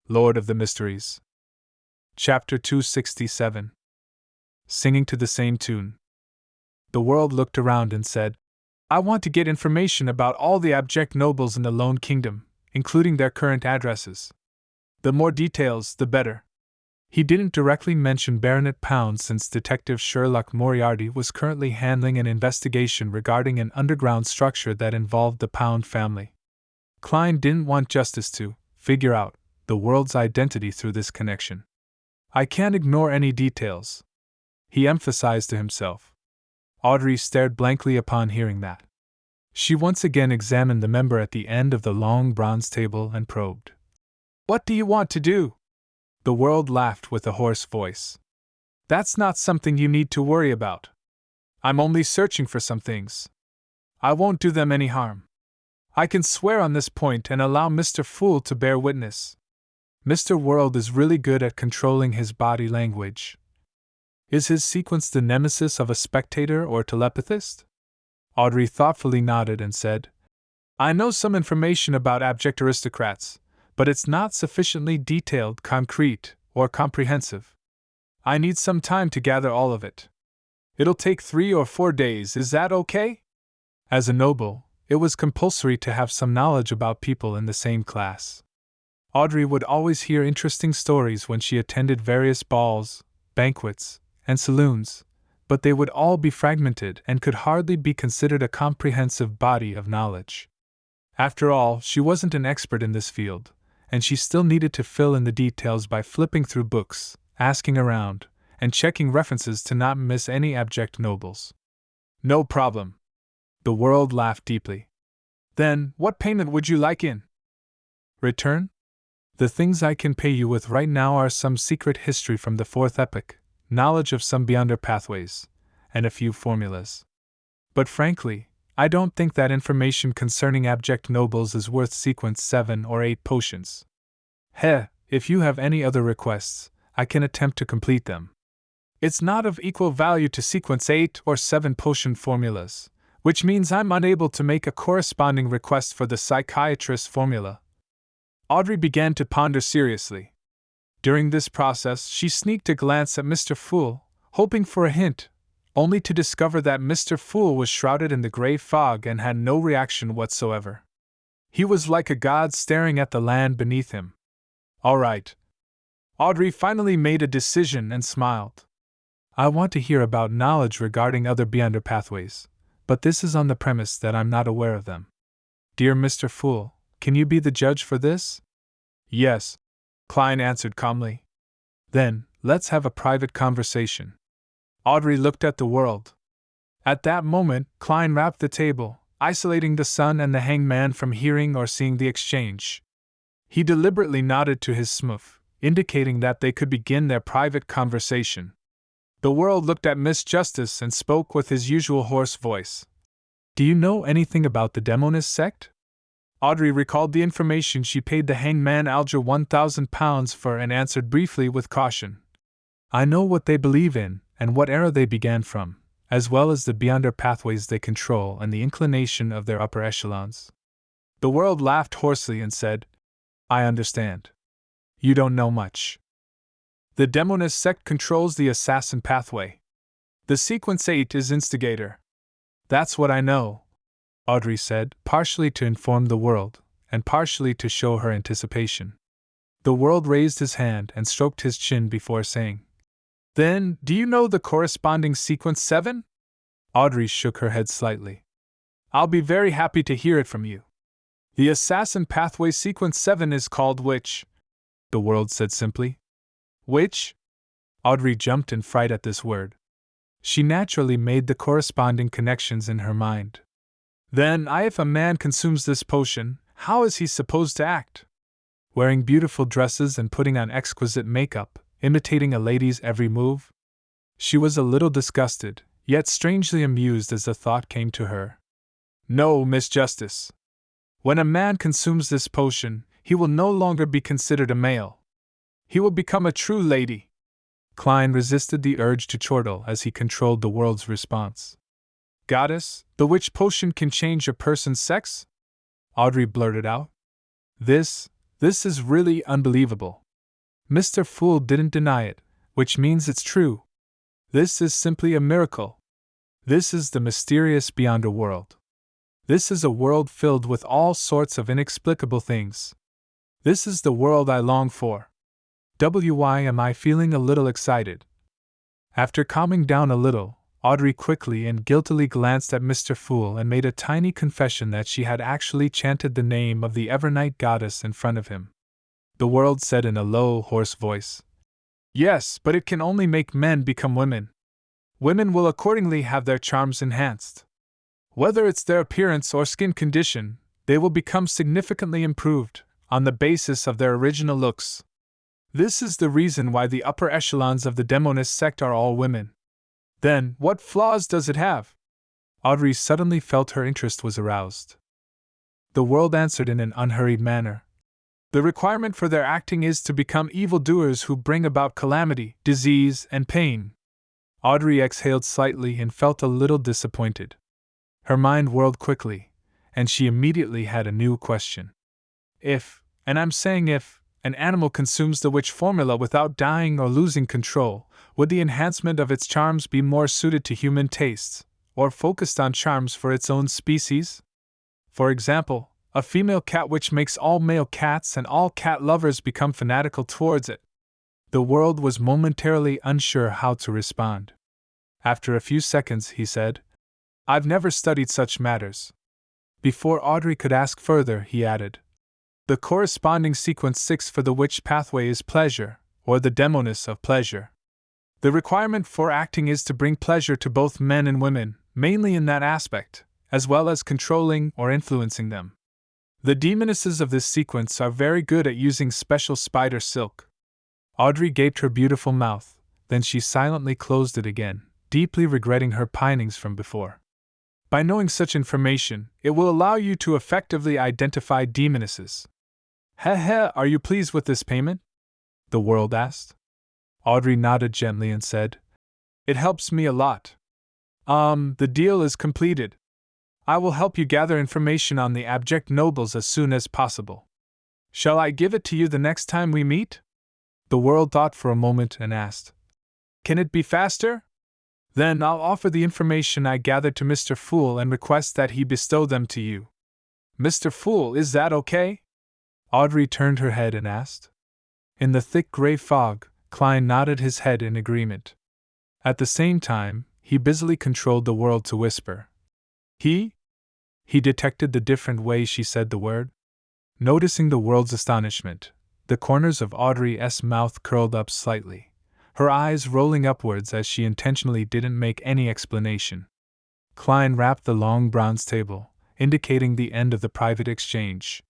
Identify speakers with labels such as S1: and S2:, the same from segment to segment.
S1: Lord of the Mysteries. Chapter 267. Singing to the same tune. The world looked around and said, I want to get information about all the abject nobles in the Lone Kingdom, including their current addresses. The more details, the better. He didn't directly mention Baronet Pound since Detective Sherlock Moriarty was currently handling an investigation regarding an underground structure that involved the Pound family. Klein didn't want Justice to figure out the world's identity through this connection. I can't ignore any details, he emphasized to himself. Audrey stared blankly upon hearing that. She once again examined the member at the end of the long bronze table and probed. What do you want to do? The world laughed with a hoarse voice. That's not something you need to worry about. I'm only searching for some things. I won't do them any harm. I can swear on this point and allow Mr. Fool to bear witness. Mr. World is really good at controlling his body language. Is his sequence the nemesis of a spectator or telepathist? Audrey thoughtfully nodded and said, I know some information about abject aristocrats, but it's not sufficiently detailed, concrete, or comprehensive. I need some time to gather all of it. It'll take 3 or 4 days, is that okay? As a noble, it was compulsory to have some knowledge about people in the same class. Audrey would always hear interesting stories when she attended various balls, banquets, and saloons, but they would all be fragmented and could hardly be considered a comprehensive body of knowledge. After all, she wasn't an expert in this field, and she still needed to fill in the details by flipping through books, asking around, and checking references to not miss any abject nobles. No problem. The world laughed deeply. Then, what payment would you like in return? The things I can pay you with right now are some secret history from the Fourth Epoch, knowledge of some beyonder pathways, and a few formulas. But frankly, I don't think that information concerning abject nobles is worth sequence 7 or 8 potions. If you have any other requests, I can attempt to complete them. It's not of equal value to sequence 8 or 7 potion formulas, which means I'm unable to make a corresponding request for the psychiatrist formula. Audrey began to ponder seriously. During this process, she sneaked a glance at Mr. Fool, hoping for a hint, only to discover that Mr. Fool was shrouded in the gray fog and had no reaction whatsoever. He was like a god staring at the land beneath him. All right. Audrey finally made a decision and smiled. I want to hear about knowledge regarding other beyonder pathways, but this is on the premise that I'm not aware of them. Dear Mr. Fool, can you be the judge for this? Yes, Klein answered calmly. Then, let's have a private conversation. Audrey looked at the world. At that moment, Klein rapped the table, isolating the son and the hanged man from hearing or seeing the exchange. He deliberately nodded to his smooth, indicating that they could begin their private conversation. The world looked at Miss Justice and spoke with his usual hoarse voice. Do you know anything about the Demonist sect? Audrey recalled the information she paid the hanged man Alger £1,000 for and answered briefly with caution. I know what they believe in, and what era they began from, as well as the beyonder pathways they control and the inclination of their upper echelons. The world laughed hoarsely and said, I understand. You don't know much. The Demonist sect controls the assassin pathway. The sequence 8 is instigator. That's what I know, Audrey said, partially to inform the world, and partially to show her anticipation. The world raised his hand and stroked his chin before saying, Then, do you know the corresponding sequence 7? Audrey shook her head slightly. I'll be very happy to hear it from you. The assassin pathway sequence 7 is called Witch, the world said simply. Witch? Audrey jumped in fright at this word. She naturally made the corresponding connections in her mind. Then, if a man consumes this potion, how is he supposed to act? Wearing beautiful dresses and putting on exquisite makeup, imitating a lady's every move? She was a little disgusted, yet strangely amused as the thought came to her. No, Miss Justice. When a man consumes this potion, he will no longer be considered a male. He will become a true lady. Klein resisted the urge to chortle as he controlled the world's response. Goddess, the witch potion can change a person's sex? Audrey blurted out. This This is really unbelievable. Mr. Fool didn't deny it, which means it's true. This is simply a miracle. This is the mysterious beyond a world. This is a world filled with all sorts of inexplicable things. This is the world I long for. Why am I feeling a little excited? After calming down a little, Audrey quickly and guiltily glanced at Mr. Fool and made a tiny confession that she had actually chanted the name of the Evernight goddess in front of him. The world said in a low, hoarse voice, "Yes, but it can only make men become women. Women will accordingly have their charms enhanced. Whether it's their appearance or skin condition, they will become significantly improved, on the basis of their original looks. This is the reason why the upper echelons of the demonist sect are all women." "Then, what flaws does it have?" Audrey suddenly felt her interest was aroused. The world answered in an unhurried manner. "The requirement for their acting is to become evildoers who bring about calamity, disease, and pain." Audrey exhaled slightly and felt a little disappointed. Her mind whirled quickly, and she immediately had a new question. If, and I'm saying if, an animal consumes the witch formula without dying or losing control, would the enhancement of its charms be more suited to human tastes, or focused on charms for its own species? For example, a female cat witch makes all male cats and all cat lovers become fanatical towards it. The world was momentarily unsure how to respond. After a few seconds, he said, "I've never studied such matters." Before Audrey could ask further, he added, "The corresponding sequence 6 for the witch pathway is pleasure, or the demoness of pleasure. The requirement for acting is to bring pleasure to both men and women, mainly in that aspect, as well as controlling or influencing them. The demonesses of this sequence are very good at using special spider silk." Audrey gaped her beautiful mouth, then she silently closed it again, deeply regretting her pinings from before. "By knowing such information, it will allow you to effectively identify demonesses." Are you pleased with this payment?" the world asked. Audrey nodded gently and said, "It helps me a lot. The deal is completed. I will help you gather information on the abject nobles as soon as possible. Shall I give it to you the next time we meet?" The world thought for a moment and asked, "Can it be faster?" "Then I'll offer the information I gathered to Mr. Fool and request that he bestow them to you." "Mr. Fool, is that okay?" Audrey turned her head and asked. In the thick gray fog, Klein nodded his head in agreement. At the same time, he busily controlled the world to whisper, He detected the different way she said the word. Noticing the world's astonishment, the corners of Audrey's mouth curled up slightly, her eyes rolling upwards as she intentionally didn't make any explanation. Klein rapped the long bronze table, indicating the end of the private exchange.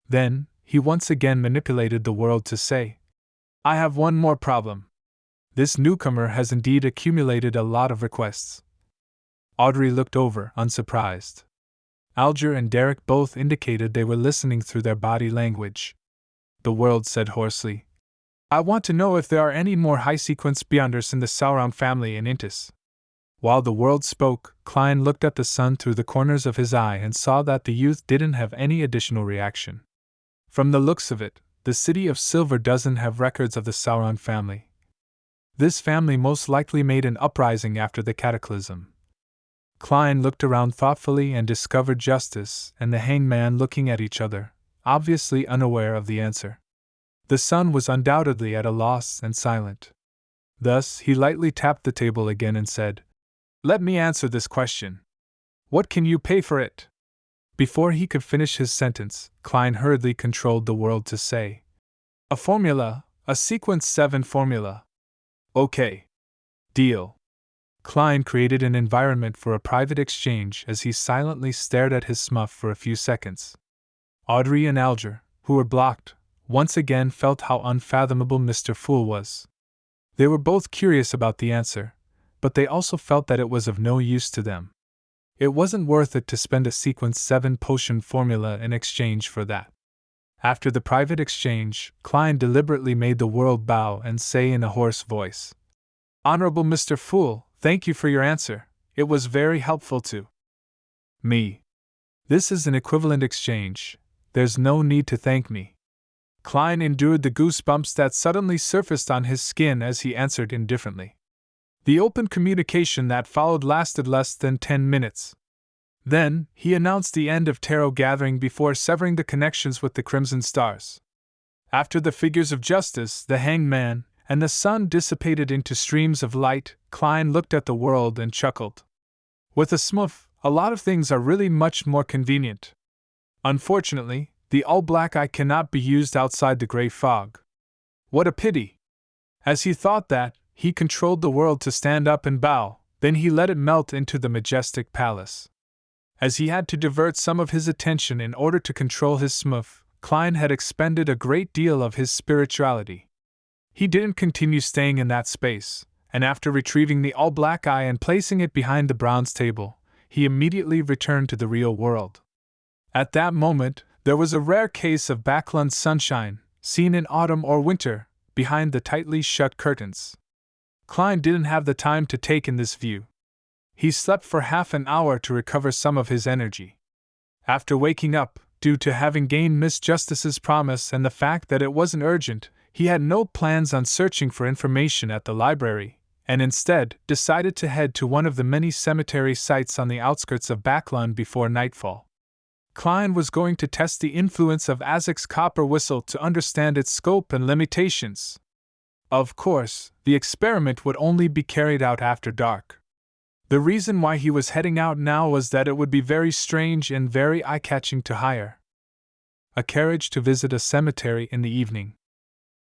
S1: Then, he once again manipulated the world to say, "I have one more problem. This newcomer has indeed accumulated a lot of requests." Audrey looked over, unsurprised. Alger and Derek both indicated they were listening through their body language. The world said hoarsely, "I want to know if there are any more high-sequence Beyonders in the Sauron family in Intis." While the world spoke, Klein looked at the sun through the corners of his eye and saw that the youth didn't have any additional reaction. From the looks of it, the city of Silver doesn't have records of the Sauron family. This family most likely made an uprising after the cataclysm. Klein looked around thoughtfully and discovered Justice and the hangman looking at each other, obviously unaware of the answer. The sun was undoubtedly at a loss and silent. Thus, he lightly tapped the table again and said, "Let me answer this question. What can you pay for it?" Before he could finish his sentence, Klein hurriedly controlled the world to say, "A formula, a sequence 7 formula." "Okay. Deal." Klein created an environment for a private exchange as he silently stared at his smuff for a few seconds. Audrey and Alger, who were blocked, once again felt how unfathomable Mr. Fool was. They were both curious about the answer, but they also felt that it was of no use to them. It wasn't worth it to spend a sequence 7 potion formula in exchange for that. After the private exchange, Klein deliberately made the world bow and say in a hoarse voice, "Honorable Mr. Fool, thank you for your answer. It was very helpful to me. This is an equivalent exchange. There's no need to thank me." Klein endured the goosebumps that suddenly surfaced on his skin as he answered indifferently. The open communication that followed lasted less than 10 minutes. Then, he announced the end of tarot gathering before severing the connections with the Crimson Stars. After the figures of justice, the Hanged Man, and the sun dissipated into streams of light, Klein looked at the world and chuckled. With a smooth, a lot of things are really much more convenient. Unfortunately, the all-black eye cannot be used outside the gray fog. What a pity! As he thought that, he controlled the world to stand up and bow, then he let it melt into the majestic palace. As he had to divert some of his attention in order to control his smooth, Klein had expended a great deal of his spirituality. He didn't continue staying in that space, and after retrieving the all-black eye and placing it behind the bronze table, he immediately returned to the real world. At that moment, there was a rare case of Backlund sunshine, seen in autumn or winter, behind the tightly shut curtains. Klein didn't have the time to take in this view. He slept for half an hour to recover some of his energy. After waking up, due to having gained Miss Justice's promise and the fact that it wasn't urgent, he had no plans on searching for information at the library, and instead decided to head to one of the many cemetery sites on the outskirts of Backlund before nightfall. Klein was going to test the influence of Azek's copper whistle to understand its scope and limitations. Of course, the experiment would only be carried out after dark. The reason why he was heading out now was that it would be very strange and very eye-catching to hire a carriage to visit a cemetery in the evening.